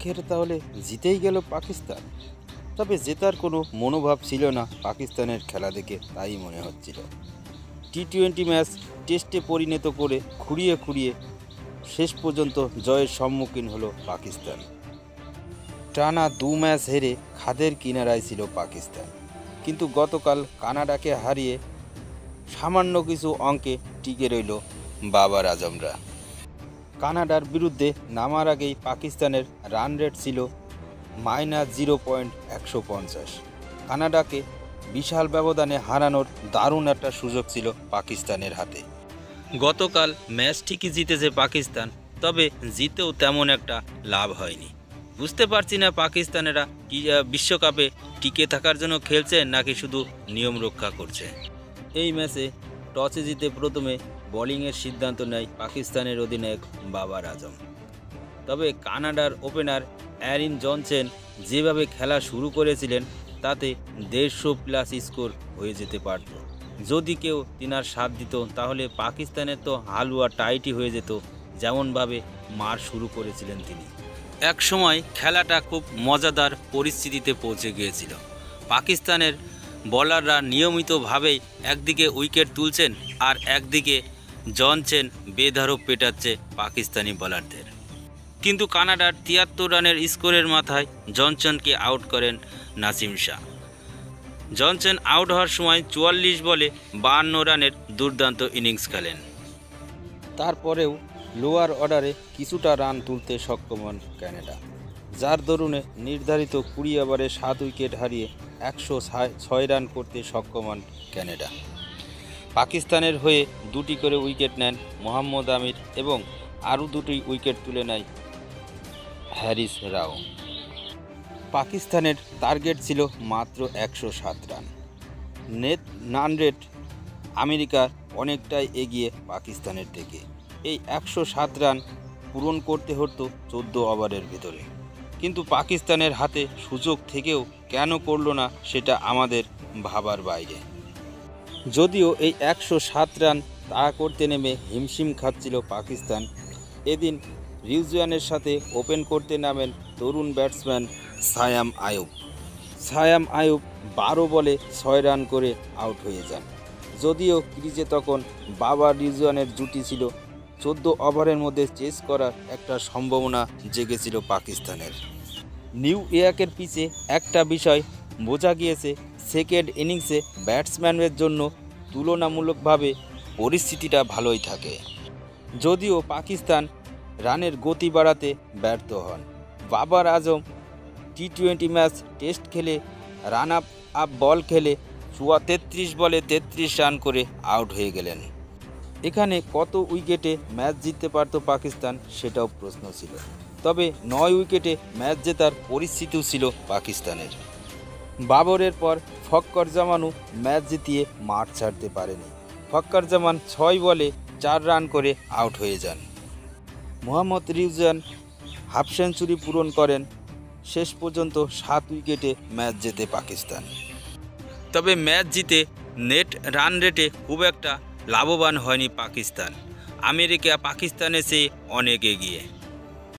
আখের তাহলে জিতেই গেল পাকিস্তান। তবে জেতার কোনো মনোভাব ছিল না পাকিস্তানের খেলা দেখে, তাই মনে হচ্ছিল। টি-20 ম্যাচ টেস্টে পরিণত করে খুঁড়িয়ে খুঁড়িয়ে শেষ পর্যন্ত জয়ের সম্মুখীন হলো পাকিস্তান। টানা 2 ম্যাচ হেরে খাদের কিনারায় ছিল পাকিস্তান, কিন্তু গতকাল কানাডাকে হারিয়ে সামান্য কিছু অঙ্কে টিকে রইল বাবার আজমরা। কানাডার বিরুদ্ধে নামার আগেই পাকিস্তানের রান রেট ছিল -0.150। কানাডাকে বিশাল ব্যবধানে হারানোর দারুণ একটা সুযোগ ছিল পাকিস্তানের হাতে। গতকাল ম্যাচ ঠিকই জিতেছে পাকিস্তান, তবে জিতেও তেমন একটা লাভ হয়নি। বুঝতে পারছি না পাকিস্তানেরা কি বিশ্বকাপে টিকে থাকার জন্য খেলছে নাকি শুধু নিয়ম রক্ষা করছে। এই ম্যাচে টসে জিতে প্রথমে বোলিংয়ের সিদ্ধান্ত নেয় পাকিস্তানের অধিনায়ক বাবার আজম। তবে কানাডার ওপেনার অ্যারিন জনসন যেভাবে খেলা শুরু করেছিলেন তাতে 150+ স্কোর হয়ে যেতে পারত। যদি কেউ তিনার সাথ দিত তাহলে পাকিস্তানের তো হালুয়া টাইটই হয়ে যেত, যেমনভাবে মার শুরু করেছিলেন তিনি। এক সময় খেলাটা খুব মজাদার পরিস্থিতিতে পৌঁছে গিয়েছিল। পাকিস্তানের বোলাররা নিয়মিতভাবেই একদিকে উইকেট তুলছেন আর একদিকে জনসন বেধড়ক পেটাচ্ছে পাকিস্তানি বোলারদের। কিন্তু কানাডার 73 রানের স্কোরের মাথায় জনসনকে আউট করেন নাসিম শাহ। জনসন আউট হওয়ার সময় 44 বলে 52 রানের দুর্দান্ত ইনিংস খেলেন। তারপরেও লোয়ার অর্ডারে কিছুটা রান তুলতে সক্ষম হন কানাডা, যার দরুনে নির্ধারিত 20 ওভারে 7 উইকেট হারিয়ে 106 রান করতে সক্ষম হন কানাডা। পাকিস্তানের হয়ে 2টি করে উইকেট নেন মোহাম্মদ আমির এবং আরও 2টি উইকেট তুলে নেয় হ্যারিস রাও। পাকিস্তানের টার্গেট ছিল মাত্র 107 রান। নেট রান রেট আমেরিকার অনেকটাই এগিয়ে পাকিস্তানের থেকে। এই 107 রান পূরণ করতে হতো 14 ওভারের ভিতরে, কিন্তু পাকিস্তানের হাতে সুযোগ থেকেও কেন করল না সেটা আমাদের ভাবার বাইরে। যদিও এই 107 রান তাড়া করতে নেমে হিমশিম খাচ্ছিল পাকিস্তান, এদিন রিজওয়ানের সাথে ওপেন করতে নামেন তরুণ ব্যাটসম্যান সায়াম আয়ুব। সায়াম আয়ুব 12 বলে 6 রান করে আউট হয়ে যান। যদিও ক্রিজে তখন বাবার রিজওয়ানের জুটি ছিল, 14 ওভারের মধ্যে চেস করার একটা সম্ভাবনা জেগেছিল পাকিস্তানের। নিউ ইয়র্কের পিচে একটা বিষয় বোঝা গিয়েছে, সেকেন্ড ইনিংসে ব্যাটসম্যানদের জন্য তুলনামূলকভাবে পরিস্থিতিটা ভালোই থাকে। যদিও পাকিস্তান রানের গতি বাড়াতে ব্যর্থ হন। বাবার আজম টি-20 ম্যাচ টেস্ট খেলে রান আপ বল খেলে 33 বলে 33 রান করে আউট হয়ে গেলেন। এখানে কত উইকেটে ম্যাচ জিততে পারত পাকিস্তান সেটাও প্রশ্ন ছিল। তবে 9 উইকেটে ম্যাচ জেতার পরিস্থিতিও ছিল পাকিস্তানের। বাবরের পর ফক্কর জামানও ম্যাচ জিতিয়ে মাঠ ছাড়তে পারেনি। ফক্কর জামান 6 বলে 4 রান করে আউট হয়ে যান। মোহাম্মদ রিজওয়ান হাফ সেঞ্চুরি পূরণ করেন। শেষ পর্যন্ত 7 উইকেটে ম্যাচ জেতে পাকিস্তান। তবে ম্যাচ জিতে নেট রান রেটে খুব একটা লাভবান হয়নি পাকিস্তান। আমেরিকা পাকিস্তানের চেয়ে অনেক এগিয়ে।